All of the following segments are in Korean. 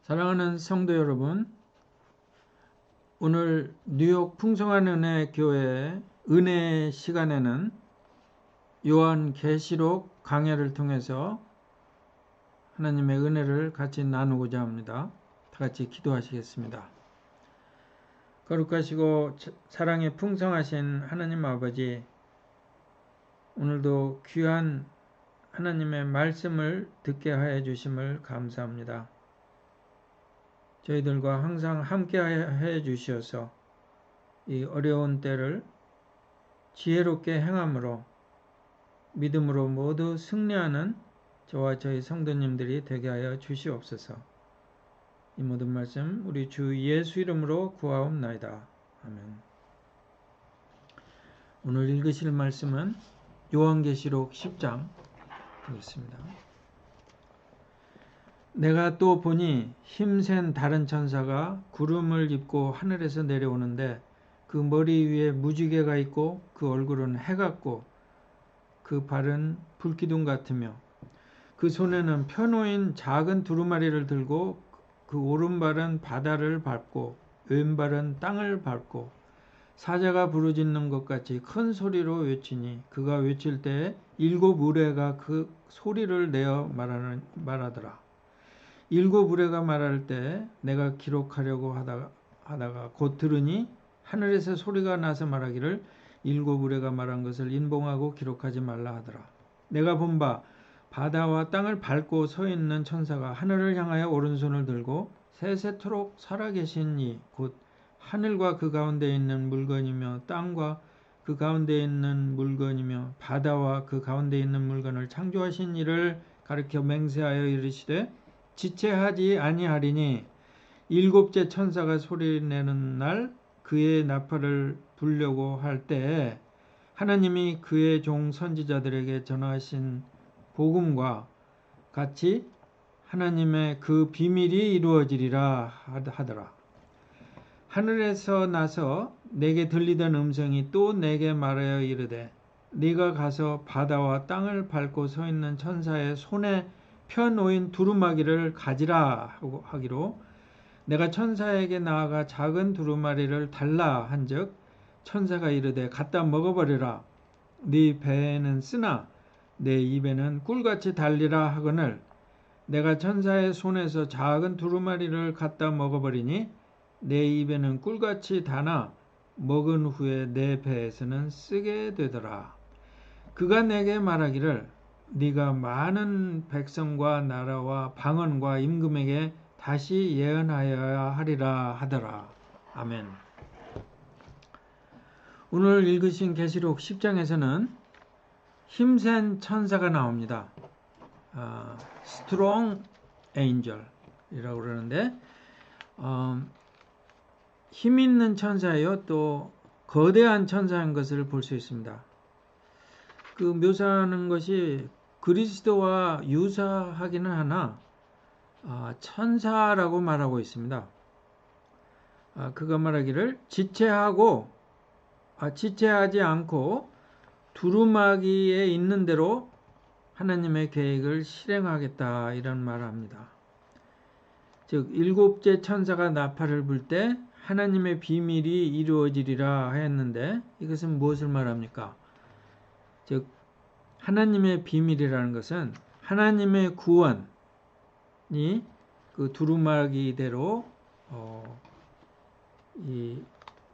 사랑하는 성도 여러분, 오늘 뉴욕 풍성한 은혜 교회 은혜 시간에는 요한계시록 강해를 통해서 하나님의 은혜를 같이 나누고자 합니다. 다 같이 기도하시겠습니다. 거룩하시고 사랑에 풍성하신 하나님 아버지, 오늘도 귀한 하나님의 말씀을 듣게 하여 주심을 감사합니다. 저희들과 항상 함께 해 주시어서 이 어려운 때를 지혜롭게 행함으로 믿음으로 모두 승리하는 저와 저희 성도님들이 되게 하여 주시옵소서. 이 모든 말씀 우리 주 예수 이름으로 구하옵나이다. 아멘. 오늘 읽으실 말씀은 요한계시록 10장 되겠습니다. 내가 또 보니 힘센 다른 천사가 구름을 입고 하늘에서 내려오는데 그 머리 위에 무지개가 있고 그 얼굴은 해 같고 그 발은 불기둥 같으며 그 손에는 펴놓인 작은 두루마리를 들고 그 오른발은 바다를 밟고 왼발은 땅을 밟고 사자가 부르짖는 것 같이 큰 소리로 외치니 그가 외칠 때에 7 의뢰가 그 소리를 내어 말하더라. 7 의뢰가 말할 때 내가 기록하려고 하다가 곧 들으니 하늘에서 소리가 나서 말하기를 7 의뢰가 말한 것을 인봉하고 기록하지 말라 하더라. 내가 본 바 바다와 땅을 밟고 서 있는 천사가 하늘을 향하여 오른손을 들고 세세토록 살아계신 이 곧 하늘과 그 가운데 있는 물건이며 땅과 그 가운데 있는 물건이며 바다와 그 가운데 있는 물건을 창조하신 이를 가리켜 맹세하여 이르시되 지체하지 아니하리니 7째 천사가 소리내는 날 그의 나팔을 불려고 할 때에 하나님이 그의 종 선지자들에게 전하신 복음과 같이 하나님의 그 비밀이 이루어지리라 하더라. 하늘에서 나서 내게 들리던 음성이 또 내게 말하여 이르되 네가 가서 바다와 땅을 밟고 서 있는 천사의 손에 펴놓인 두루마기를 가지라 하기로 내가 천사에게 나아가 작은 두루마리를 달라 한즉 천사가 이르되 갖다 먹어버리라. 네 배에는 쓰나 내 입에는 꿀같이 달리라 하거늘 내가 천사의 손에서 작은 두루마리를 갖다 먹어버리니 내 입에는 꿀같이 다나 먹은 후에 내 배에서는 쓰게 되더라. 그가 내게 말하기를 네가 많은 백성과 나라와 방언과 임금에게 다시 예언하여야 하리라 하더라. 아멘. 오늘 읽으신 계시록 10장에서는 힘센 천사가 나옵니다. Strong Angel이라고 그러는데 힘 있는 천사예요. 또 거대한 천사인 것을 볼 수 있습니다. 그 묘사하는 것이 그리스도와 유사하기는 하나 천사라고 말하고 있습니다. 그가 말하기를 지체하지 않고 두루마기에 있는 대로 하나님의 계획을 실행하겠다 이런 말을 합니다. 즉 7째 천사가 나팔을 불 때 하나님의 비밀이 이루어지리라 하였는데 이것은 무엇을 말합니까? 즉 하나님의 비밀이라는 것은 하나님의 구원이 그 두루마기대로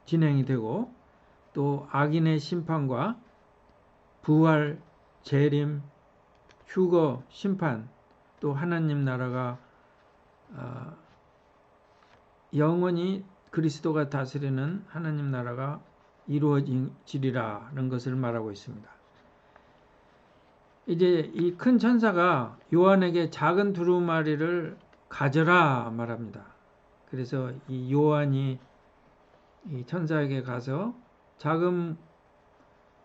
진행이 되고 또 악인의 심판과 부활, 재림, 휴거, 심판 또 하나님 나라가 영원히 그리스도가 다스리는 하나님 나라가 이루어지리라는 것을 말하고 있습니다. 이제 이 큰 천사가 요한에게 작은 두루마리를 가져라 말합니다. 그래서 이 요한이 이 천사에게 가서 작은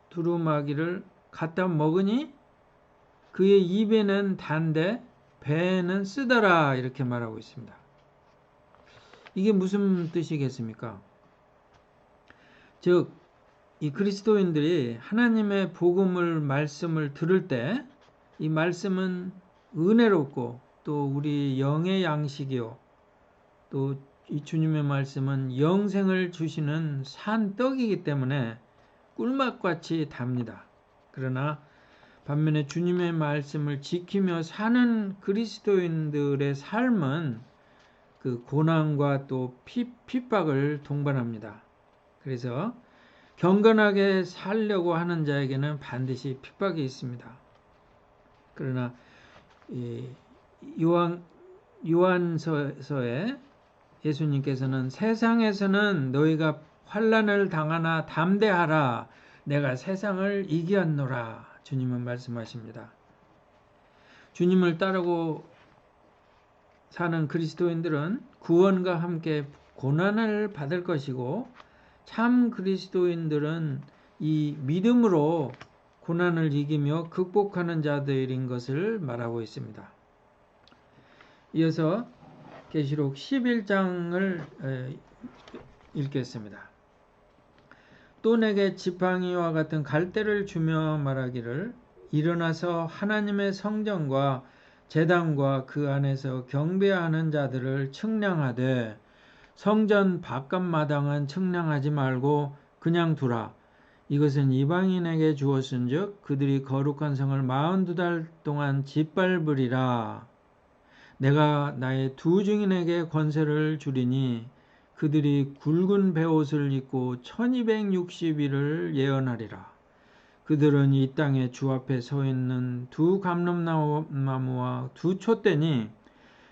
두루마기를 갖다 먹으니 그의 입에는 단데 배에는 쓰더라 이렇게 말하고 있습니다. 이게 무슨 뜻이겠습니까? 즉 이 그리스도인들이 하나님의 복음을 말씀을 들을 때 이 말씀은 은혜롭고 또 우리 영의 양식이요 또 이 주님의 말씀은 영생을 주시는 산 떡이기 때문에 꿀맛같이 답니다. 그러나 반면에 주님의 말씀을 지키며 사는 그리스도인들의 삶은 그 고난과 또 핍박을 동반합니다. 그래서 경건하게 살려고 하는 자에게는 반드시 핍박이 있습니다. 그러나 요한서에 예수님께서는 세상에서는 너희가 환난을 당하나 담대하라, 내가 세상을 이기었노라, 주님은 말씀하십니다. 주님을 따르고 사는 그리스도인들은 구원과 함께 고난을 받을 것이고, 참 그리스도인들은 이 믿음으로 고난을 이기며 극복하는 자들인 것을 말하고 있습니다. 이어서 계시록 11장을 읽겠습니다. 또 내게 지팡이와 같은 갈대를 주며 말하기를, 일어나서 하나님의 성전과 제단과 그 안에서 경배하는 자들을 측량하되 성전 바깥마당은 측량하지 말고 그냥 두라. 이것은 이방인에게 주었은즉 그들이 거룩한 성을 42달 동안 짓밟으리라. 내가 나의 두 증인에게 권세를 주리니 그들이 굵은 베옷을 입고 1260일을 예언하리라. 그들은 이 땅에 주 앞에 서 있는 두 감람나무와 두 촛대니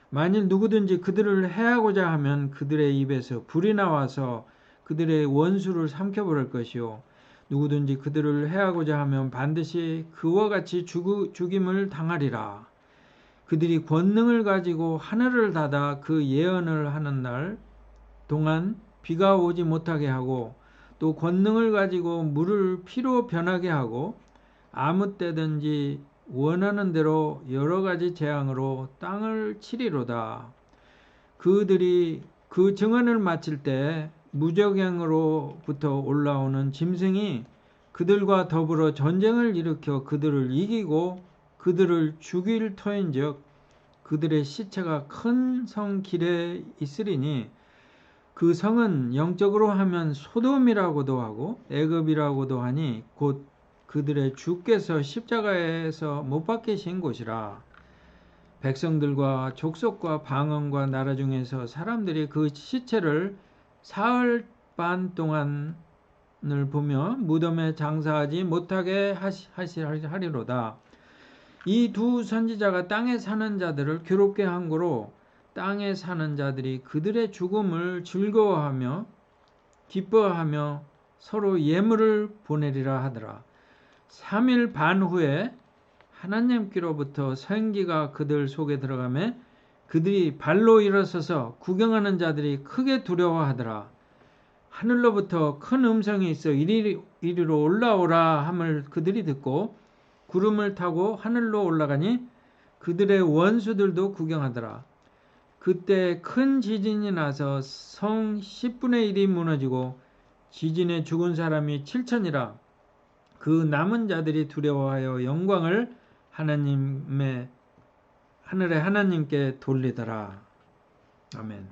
만일 누구든지 그들을 해하고자 하면 그들의 입에서 불이 나와서 그들의 원수를 삼켜버릴 것이요, 누구든지 그들을 해하고자 하면 반드시 그와 같이 죽임을 당하리라. 그들이 권능을 가지고 하늘을 닫아 그 예언을 하는 날 동안 비가 오지 못하게 하고, 또 권능을 가지고 물을 피로 변하게 하고, 아무 때든지 원하는 대로 여러 가지 재앙으로 땅을 치리로다. 그들이 그 증언을 마칠 때 무적행으로부터 올라오는 짐승이 그들과 더불어 전쟁을 일으켜 그들을 이기고 그들을 죽일 터인즉 그들의 시체가 큰 성 길에 있으리니, 그 성은 영적으로 하면 소돔이라고도 하고 애굽이라고도 하니 곧 그들의 주께서 십자가에서 못 박히신 곳이라. 백성들과 족속과 방언과 나라 중에서 사람들이 그 시체를 사흘 반 동안을 보며 무덤에 장사하지 못하게 하리로다. 이 두 선지자가 땅에 사는 자들을 괴롭게 한 거로 땅에 사는 자들이 그들의 죽음을 즐거워하며 기뻐하며 서로 예물을 보내리라 하더라. 3일 반 후에 하나님께로부터 생기가 그들 속에 들어가매 그들이 발로 일어서서 구경하는 자들이 크게 두려워하더라. 하늘로부터 큰 음성이 있어 이리로 올라오라 함을 그들이 듣고 구름을 타고 하늘로 올라가니 그들의 원수들도 구경하더라. 그때 큰 지진이 나서 성 10분의 1이 무너지고 지진에 죽은 사람이 7천이라. 그 남은 자들이 두려워하여 영광을 하늘의 하나님께 돌리더라. 아멘.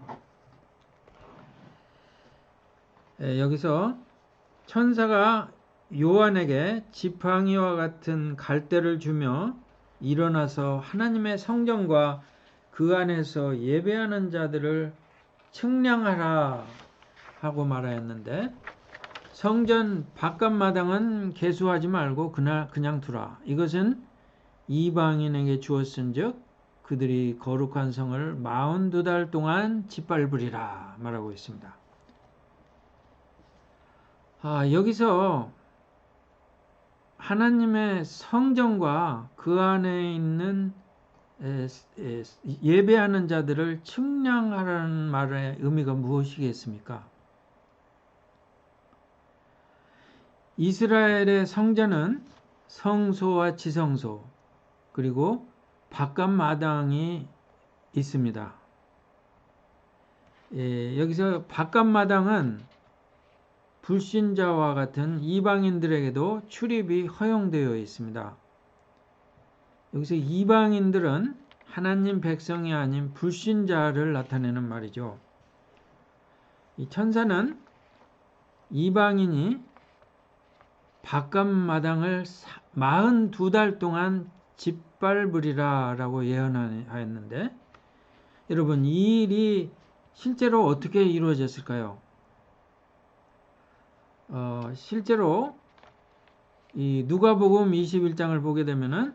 여기서 천사가 요한에게 지팡이와 같은 갈대를 주며 일어나서 하나님의 성전과 그 안에서 예배하는 자들을 측량하라 하고 말하였는데, 성전 바깥마당은 계수하지 말고 그냥 두라. 이것은 이방인에게 주었은즉 그들이 거룩한 성을 42달 동안 짓밟으리라 말하고 있습니다. 여기서 하나님의 성전과 그 안에 있는 예배하는 자들을 측량하라는 말의 의미가 무엇이겠습니까? 이스라엘의 성전은 성소와 지성소 그리고 바깥마당이 있습니다. 여기서 바깥마당은 불신자와 같은 이방인들에게도 출입이 허용되어 있습니다. 여기서 이방인들은 하나님 백성이 아닌 불신자를 나타내는 말이죠. 이 천사는 이방인이 바깥마당을 42달 동안 짓밟으리라 라고 예언하였는데, 여러분, 이 일이 실제로 어떻게 이루어졌을까요? 실제로 이 누가복음 21장을 보게 되면은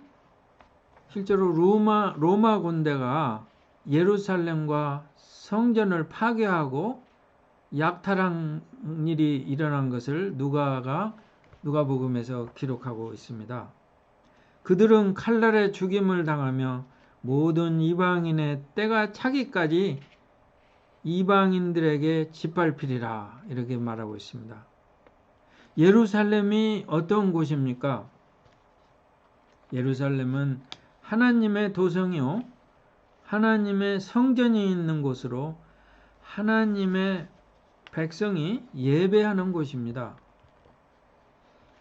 실제로 로마 군대가 예루살렘과 성전을 파괴하고 약탈한 일이 일어난 것을 누가복음에서 기록하고 있습니다. 그들은 칼날에 죽임을 당하며 모든 이방인의 때가 차기까지 이방인들에게 짓밟히리라 이렇게 말하고 있습니다. 예루살렘이 어떤 곳입니까? 예루살렘은 하나님의 도성이요, 하나님의 성전이 있는 곳으로 하나님의 백성이 예배하는 곳입니다.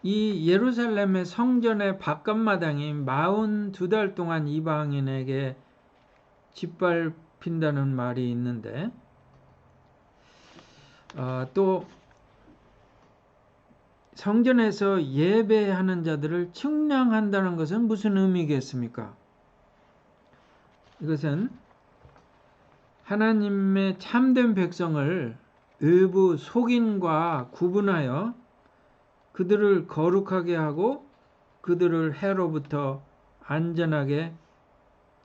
이 예루살렘의 성전의 바깥마당이 42달 동안 이방인에게 짓밟힌다는 말이 있는데, 또 성전에서 예배하는 자들을 측량한다는 것은 무슨 의미겠습니까? 이것은 하나님의 참된 백성을 일부 속인과 구분하여 그들을 거룩하게 하고 그들을 해로부터 안전하게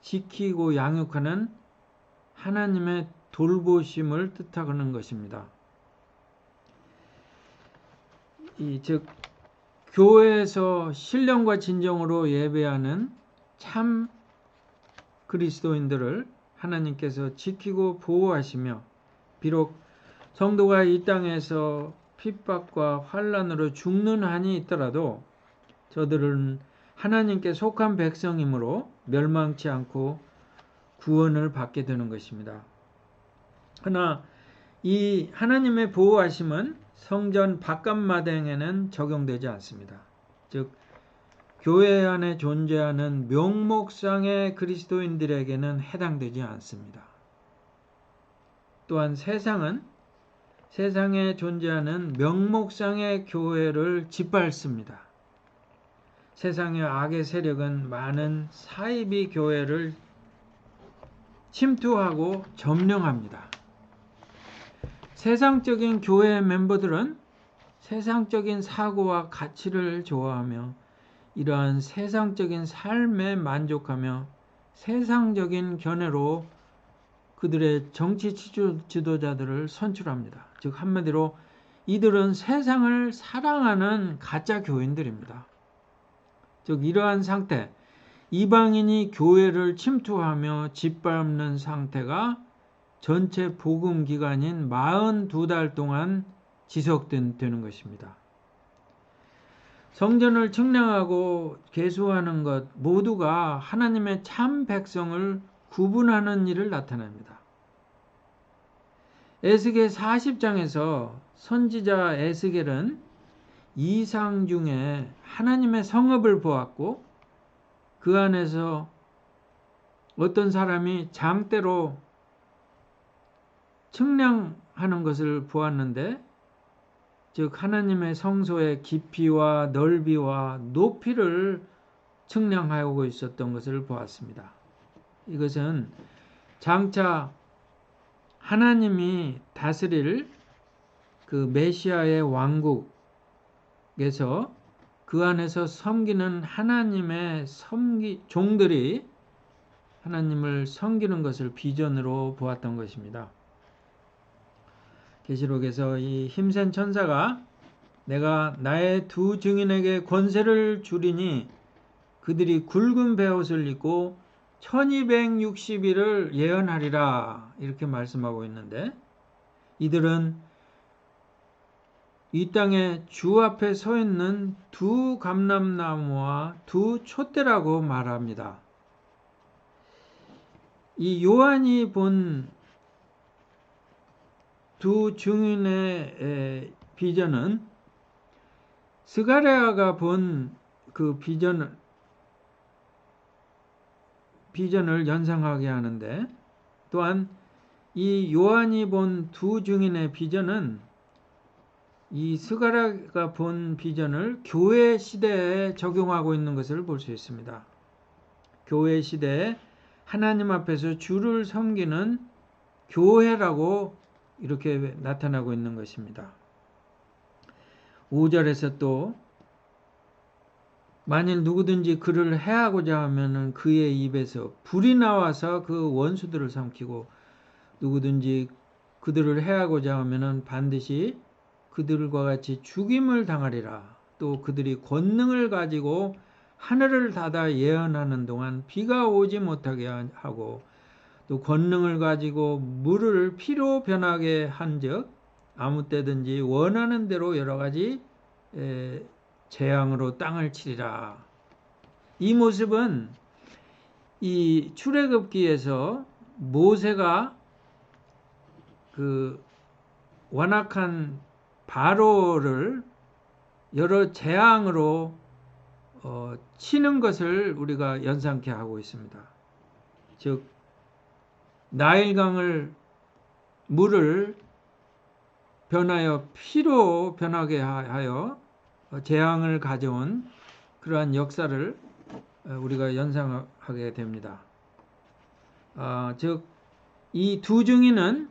지키고 양육하는 하나님의 돌보심을 뜻하는 것입니다. 즉 교회에서 신령과 진정으로 예배하는 참 그리스도인들을 하나님께서 지키고 보호하시며, 비록 성도가 이 땅에서 핍박과 환난으로 죽는 한이 있더라도 저들은 하나님께 속한 백성이므로 멸망치 않고 구원을 받게 되는 것입니다. 그러나 이 하나님의 보호하심은 성전 바깥마당에는 적용되지 않습니다. 즉 교회 안에 존재하는 명목상의 그리스도인들에게는 해당되지 않습니다. 또한 세상에 존재하는 명목상의 교회를 짓밟습니다. 세상의 악의 세력은 많은 사이비 교회를 침투하고 점령합니다. 세상적인 교회 멤버들은 세상적인 사고와 가치를 좋아하며 이러한 세상적인 삶에 만족하며 세상적인 견해로 그들의 정치 지도자들을 선출합니다. 즉 한마디로 이들은 세상을 사랑하는 가짜 교인들입니다. 즉 이러한 상태, 이방인이 교회를 침투하며 짓밟는 상태가 전체 복음 기간인 42달 동안 지속되는 것입니다. 성전을 측량하고 계수하는 것 모두가 하나님의 참 백성을 구분하는 일을 나타냅니다. 에스겔 40장에서 선지자 에스겔은 이상 중에 하나님의 성읍을 보았고 그 안에서 어떤 사람이 장대로 측량하는 것을 보았는데, 즉 하나님의 성소의 깊이와 넓이와 높이를 측량하고 있었던 것을 보았습니다. 이것은 장차 하나님이 다스릴 그 메시아의 왕국에서 그 안에서 섬기는 하나님의 종들이 하나님을 섬기는 것을 비전으로 보았던 것입니다. 계시록에서 이 힘센 천사가 내가 나의 두 증인에게 권세를 주리니 그들이 굵은 베옷을 입고 1260일을 예언하리라 이렇게 말씀하고 있는데, 이들은 이 땅에 주 앞에 서 있는 두 감람나무와 두 촛대라고 말합니다. 이 요한이 본 두 증인의 비전은 스가랴가 본 그 비전을 연상하게 하는데, 또한 이 요한이 본 두 증인의 비전은 이 스가랴가 본 비전을 교회 시대에 적용하고 있는 것을 볼 수 있습니다. 교회 시대에 하나님 앞에서 주를 섬기는 교회라고 이렇게 나타나고 있는 것입니다. 5절에서 또 만일 누구든지 그를 해하고자 하면은 그의 입에서 불이 나와서 그 원수들을 삼키고 누구든지 그들을 해하고자 하면은 반드시 그들과 같이 죽임을 당하리라. 또 그들이 권능을 가지고 하늘을 닫아 예언하는 동안 비가 오지 못하게 하고 또 권능을 가지고 물을 피로 변하게 한즉 아무 때든지 원하는 대로 여러 가지 재앙으로 땅을 치리라. 이 모습은 이 출애굽기에서 모세가 그 완악한 바로를 여러 재앙으로 치는 것을 우리가 연상케 하고 있습니다. 즉 나일강을 물을 변하여 피로 변하게 하여 재앙을 가져온 그러한 역사를 우리가 연상하게 됩니다. 즉 이 두 증인은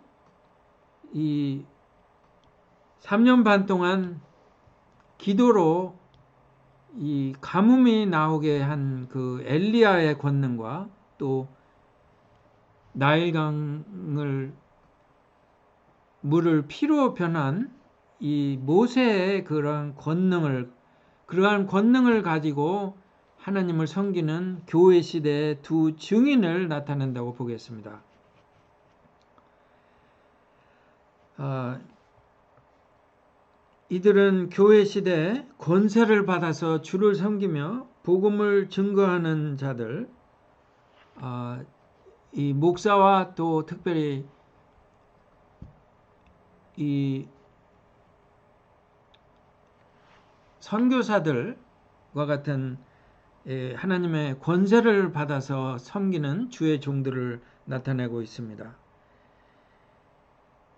이 3년 반 동안 기도로 이 가뭄이 나오게 한 그 엘리야의 권능과 또 나일강을 물을 피로 변한 이 모세의 그러한 권능을 가지고 하나님을 섬기는 교회 시대의 두 증인을 나타낸다고 보겠습니다. 이들은 교회 시대에 권세를 받아서 주를 섬기며 복음을 증거하는 자들, 이 목사와 또 특별히 이 선교사들과 같은 하나님의 권세를 받아서 섬기는 주의 종들을 나타내고 있습니다.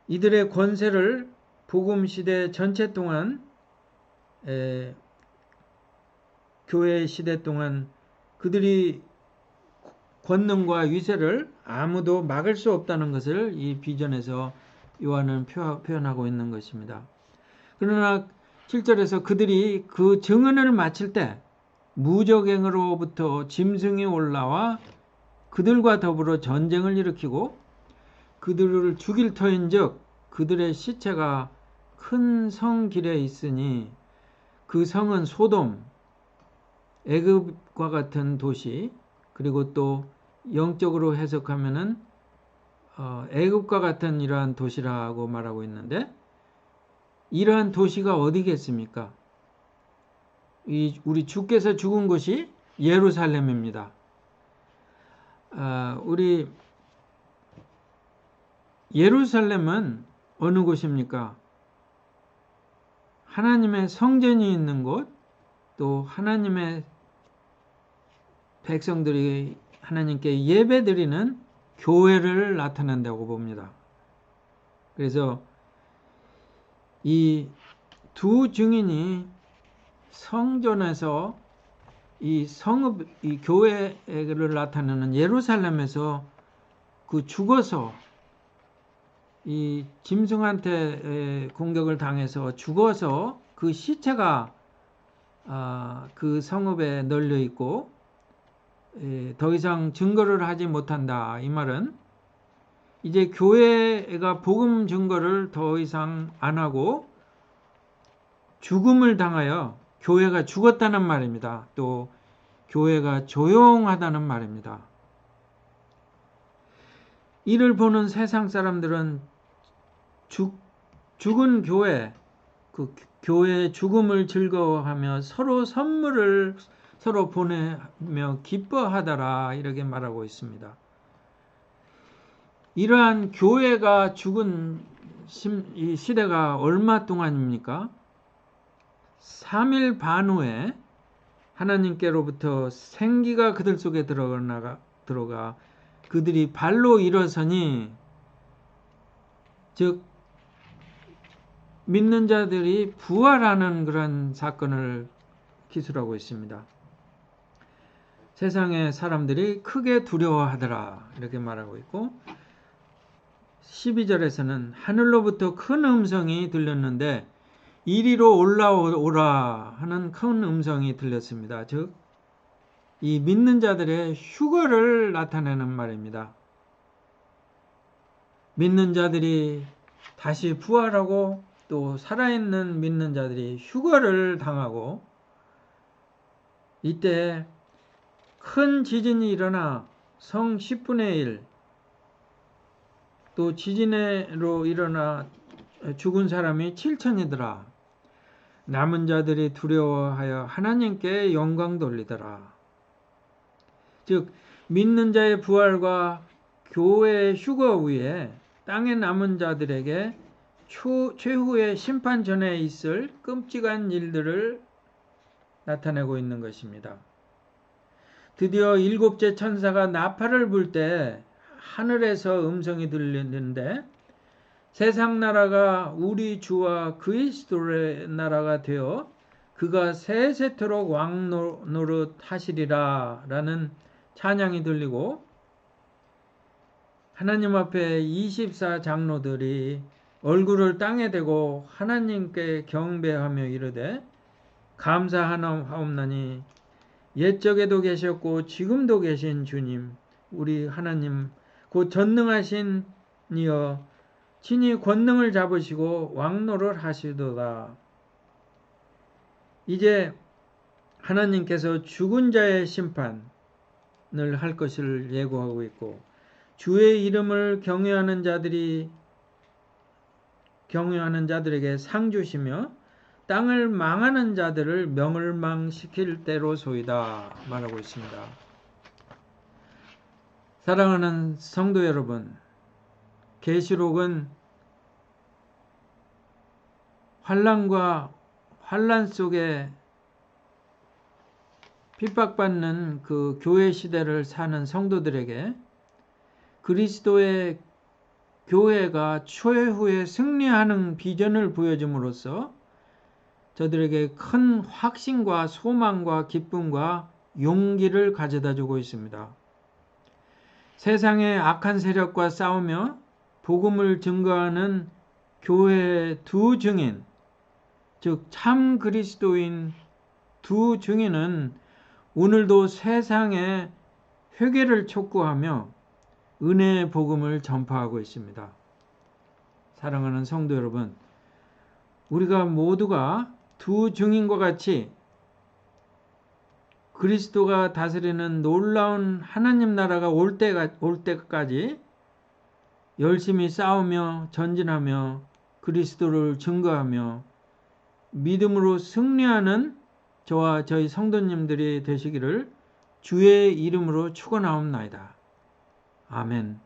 이들의 권세를 복음 시대 전체 동안 교회 시대 동안 그들이 권능과 위세를 아무도 막을 수 없다는 것을 이 비전에서 요한은 표현하고 있는 것입니다. 그러나 7절에서 그들이 그 증언을 마칠 때 무적행으로부터 짐승이 올라와 그들과 더불어 전쟁을 일으키고 그들을 죽일 터인즉 그들의 시체가 큰 성 길에 있으니 그 성은 소돔, 애굽과 같은 도시, 그리고 또 영적으로 해석하면은 애굽과 같은 이러한 도시라고 말하고 있는데 이러한 도시가 어디겠습니까? 우리 주께서 죽은 곳이 예루살렘입니다. 우리 예루살렘은 어느 곳입니까? 하나님의 성전이 있는 곳, 또 하나님의 백성들이 하나님께 예배드리는 교회를 나타낸다고 봅니다. 그래서 이 두 증인이 성전에서 이 교회를 나타내는 예루살렘에서 그 죽어서 이 짐승한테 공격을 당해서 죽어서 그 시체가 그 성읍에 널려 있고 더 이상 증거를 하지 못한다. 이 말은 이제 교회가 복음 증거를 더 이상 안 하고 죽음을 당하여 교회가 죽었다는 말입니다. 또 교회가 조용하다는 말입니다. 이를 보는 세상 사람들은 죽은 교회, 그 교회의 죽음을 즐거워하며 서로 선물을 서로 보내며 기뻐하더라 이렇게 말하고 있습니다. 이러한 교회가 죽은 이 시대가 얼마 동안입니까? 3일 반 후에 하나님께로부터 생기가 그들 속에 들어가 그들이 발로 일어서니 즉 믿는 자들이 부활하는 그런 사건을 기술하고 있습니다. 세상의 사람들이 크게 두려워하더라 이렇게 말하고 있고 12절에서는 하늘로부터 큰 음성이 들렸는데 이리로 올라오라 하는 큰 음성이 들렸습니다. 즉 이 믿는 자들의 휴거를 나타내는 말입니다. 믿는 자들이 다시 부활하고 또 살아있는 믿는 자들이 휴거를 당하고 이때 큰 지진이 일어나 성 10분의 1, 또 지진으로 일어나 죽은 사람이 7천이더라. 남은 자들이 두려워하여 하나님께 영광 돌리더라. 즉 믿는 자의 부활과 교회의 휴거 후에 땅에 남은 자들에게 최후의 심판 전에 있을 끔찍한 일들을 나타내고 있는 것입니다. 드디어 일곱째 천사가 나팔을 불 때 하늘에서 음성이 들리는데 세상 나라가 우리 주와 그리스도의 나라가 되어 그가 세세토록 왕 노릇 하시리라 라는 찬양이 들리고 하나님 앞에 24 장로들이 얼굴을 땅에 대고 하나님께 경배하며 이르되 감사하옵나니 옛적에도 계셨고 지금도 계신 주님 우리 하나님 곧 전능하신 이여 친히 권능을 잡으시고 왕노를 하시도다. 이제 하나님께서 죽은 자의 심판을 할 것을 예고하고 있고 주의 이름을 경외하는 자들에게 상 주시며 땅을 망하는 자들을 멸망시킬 때로소이다 말하고 있습니다. 사랑하는 성도 여러분, 계시록은 환난 속에 핍박받는 그 교회 시대를 사는 성도들에게 그리스도의 교회가 최후에 승리하는 비전을 보여줌으로써 저들에게 큰 확신과 소망과 기쁨과 용기를 가져다 주고 있습니다. 세상의 악한 세력과 싸우며 복음을 증거하는 교회의 두 증인, 즉 참 그리스도인 두 증인은 오늘도 세상에 회개를 촉구하며 은혜의 복음을 전파하고 있습니다. 사랑하는 성도 여러분, 우리가 모두가 두 증인과 같이 그리스도가 다스리는 놀라운 하나님 나라가 올 때까지 열심히 싸우며 전진하며 그리스도를 증거하며 믿음으로 승리하는 저와 저희 성도님들이 되시기를 주의 이름으로 축원하옵나이다. 아멘.